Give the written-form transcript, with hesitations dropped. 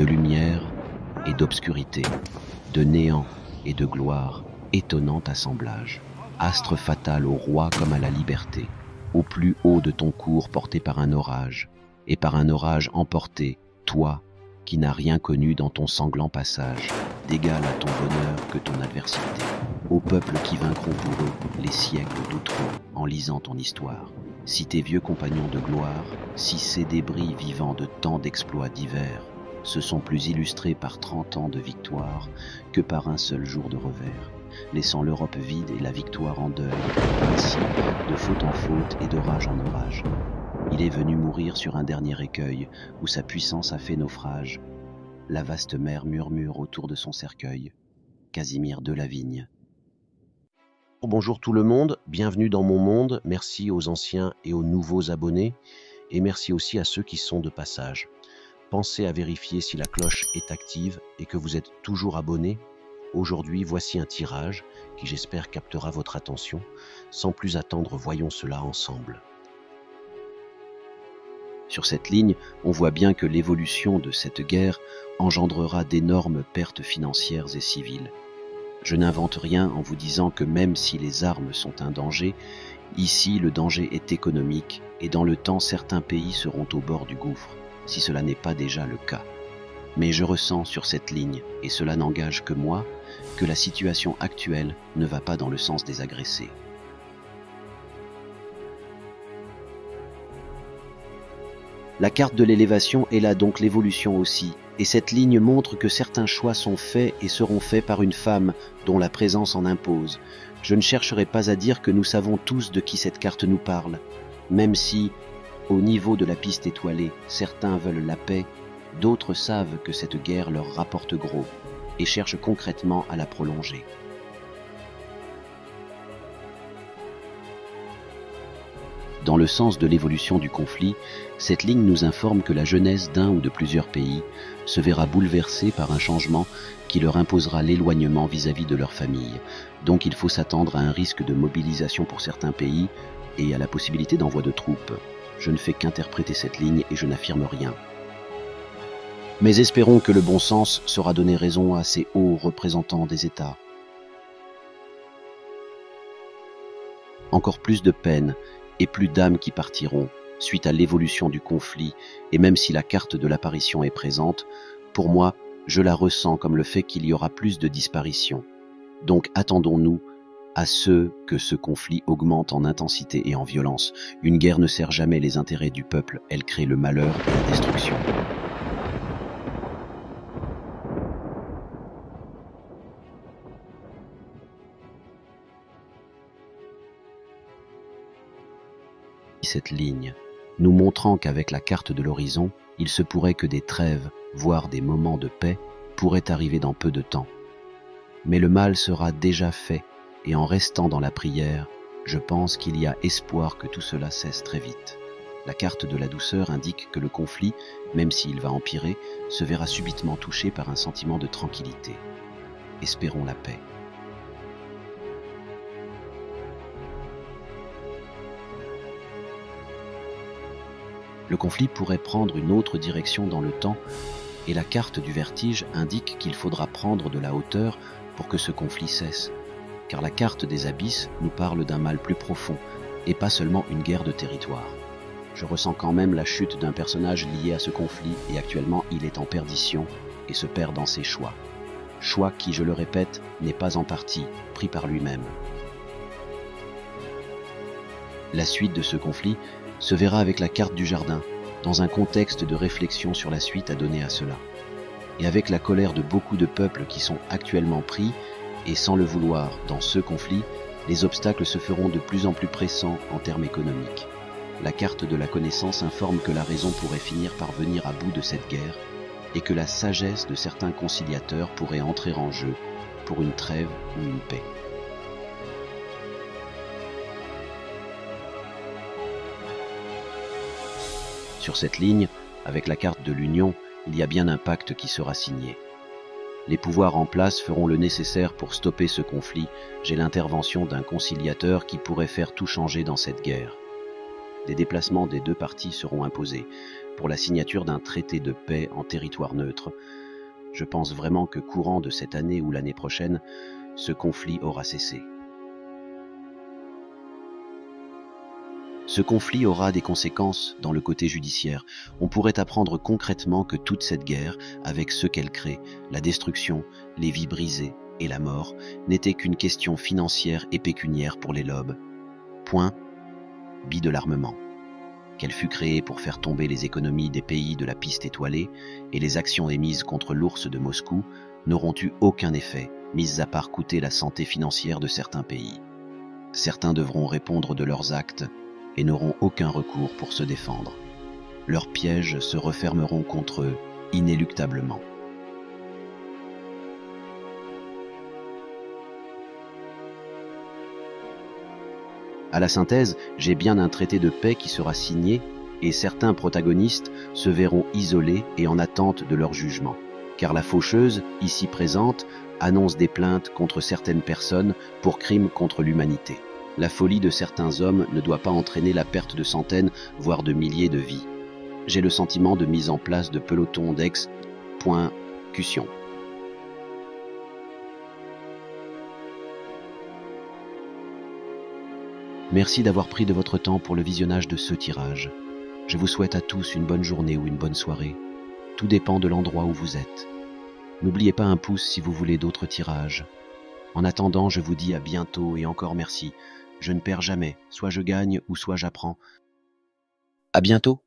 de lumière et d'obscurité, de néant et de gloire, étonnant assemblage. Astre fatal au roi comme à la liberté, au plus haut de ton cours porté par un orage, et par un orage emporté, toi, qui n'as rien connu dans ton sanglant passage, d'égal à ton bonheur que ton adversité, aux peuples qui vaincront pour eux les siècles douteront en lisant ton histoire. Si tes vieux compagnons de gloire, si ces débris vivants de tant d'exploits divers, se sont plus illustrés par 30 ans de victoire que par un seul jour de revers, laissant l'Europe vide et la victoire en deuil, ainsi, de faute en faute et d'orage en orage. Il est venu mourir sur un dernier écueil, où sa puissance a fait naufrage. La vaste mer murmure autour de son cercueil. Casimir Delavigne. Bonjour tout le monde, bienvenue dans mon monde, merci aux anciens et aux nouveaux abonnés, et merci aussi à ceux qui sont de passage. Pensez à vérifier si la cloche est active et que vous êtes toujours abonné. Aujourd'hui, voici un tirage qui j'espère captera votre attention. Sans plus attendre, voyons cela ensemble. Sur cette ligne, on voit bien que l'évolution de cette guerre engendrera d'énormes pertes financières et civiles. Je n'invente rien en vous disant que même si les armes sont un danger, ici le danger est économique et dans le temps certains pays seront au bord du gouffre, si cela n'est pas déjà le cas. Mais je ressens sur cette ligne, et cela n'engage que moi, que la situation actuelle ne va pas dans le sens des agressés. La carte de l'élévation est là donc l'évolution aussi, et cette ligne montre que certains choix sont faits et seront faits par une femme dont la présence en impose. Je ne chercherai pas à dire que nous savons tous de qui cette carte nous parle, même si, au niveau de la piste étoilée, certains veulent la paix, d'autres savent que cette guerre leur rapporte gros et cherchent concrètement à la prolonger. Dans le sens de l'évolution du conflit, cette ligne nous informe que la jeunesse d'un ou de plusieurs pays se verra bouleversée par un changement qui leur imposera l'éloignement vis-à-vis de leur famille. Donc il faut s'attendre à un risque de mobilisation pour certains pays et à la possibilité d'envoi de troupes. Je ne fais qu'interpréter cette ligne et je n'affirme rien. Mais espérons que le bon sens saura donner raison à ces hauts représentants des États. Encore plus de peine et plus d'âmes qui partiront suite à l'évolution du conflit, et même si la carte de l'apparition est présente, pour moi, je la ressens comme le fait qu'il y aura plus de disparitions. Donc attendons-nous à que ce conflit augmente en intensité et en violence. Une guerre ne sert jamais les intérêts du peuple, elle crée le malheur et la destruction. Cette ligne, nous montrant qu'avec la carte de l'horizon, il se pourrait que des trêves, voire des moments de paix, pourraient arriver dans peu de temps. Mais le mal sera déjà fait, et en restant dans la prière, je pense qu'il y a espoir que tout cela cesse très vite. La carte de la douceur indique que le conflit, même s'il va empirer, se verra subitement touché par un sentiment de tranquillité. Espérons la paix. Le conflit pourrait prendre une autre direction dans le temps, et la carte du vertige indique qu'il faudra prendre de la hauteur pour que ce conflit cesse, car la carte des abysses nous parle d'un mal plus profond, et pas seulement une guerre de territoire. Je ressens quand même la chute d'un personnage lié à ce conflit, et actuellement il est en perdition et se perd dans ses choix. Choix qui, je le répète, n'est pas en partie pris par lui-même. La suite de ce conflit se verra avec la carte du jardin, dans un contexte de réflexion sur la suite à donner à cela. Et avec la colère de beaucoup de peuples qui sont actuellement pris, et sans le vouloir, dans ce conflit, les obstacles se feront de plus en plus pressants en termes économiques. La carte de la connaissance informe que la raison pourrait finir par venir à bout de cette guerre, et que la sagesse de certains conciliateurs pourrait entrer en jeu pour une trêve ou une paix. Sur cette ligne, avec la carte de l'Union, il y a bien un pacte qui sera signé. Les pouvoirs en place feront le nécessaire pour stopper ce conflit. J'ai l'intervention d'un conciliateur qui pourrait faire tout changer dans cette guerre. Des déplacements des deux parties seront imposés. pour la signature d'un traité de paix en territoire neutre. Je pense vraiment que courant de cette année ou l'année prochaine, ce conflit aura cessé. Ce conflit aura des conséquences dans le côté judiciaire. On pourrait apprendre concrètement que toute cette guerre, avec ce qu'elle crée, la destruction, les vies brisées et la mort, n'était qu'une question financière et pécuniaire pour les lobes. Point. Bille de l'armement. Qu'elle fut créée pour faire tomber les économies des pays de la piste étoilée, et les actions émises contre l'ours de Moscou n'auront eu aucun effet, mis à part coûter la santé financière de certains pays. Certains devront répondre de leurs actes et n'auront aucun recours pour se défendre. Leurs pièges se refermeront contre eux inéluctablement. À la synthèse, j'ai bien un traité de paix qui sera signé et certains protagonistes se verront isolés et en attente de leur jugement. Car la faucheuse, ici présente, annonce des plaintes contre certaines personnes pour crimes contre l'humanité. La folie de certains hommes ne doit pas entraîner la perte de centaines, voire de milliers de vies. J'ai le sentiment de mise en place de pelotons d'exécution. Merci d'avoir pris de votre temps pour le visionnage de ce tirage. Je vous souhaite à tous une bonne journée ou une bonne soirée. Tout dépend de l'endroit où vous êtes. N'oubliez pas un pouce si vous voulez d'autres tirages. En attendant, je vous dis à bientôt et encore merci. Je ne perds jamais, soit je gagne ou soit j'apprends. À bientôt.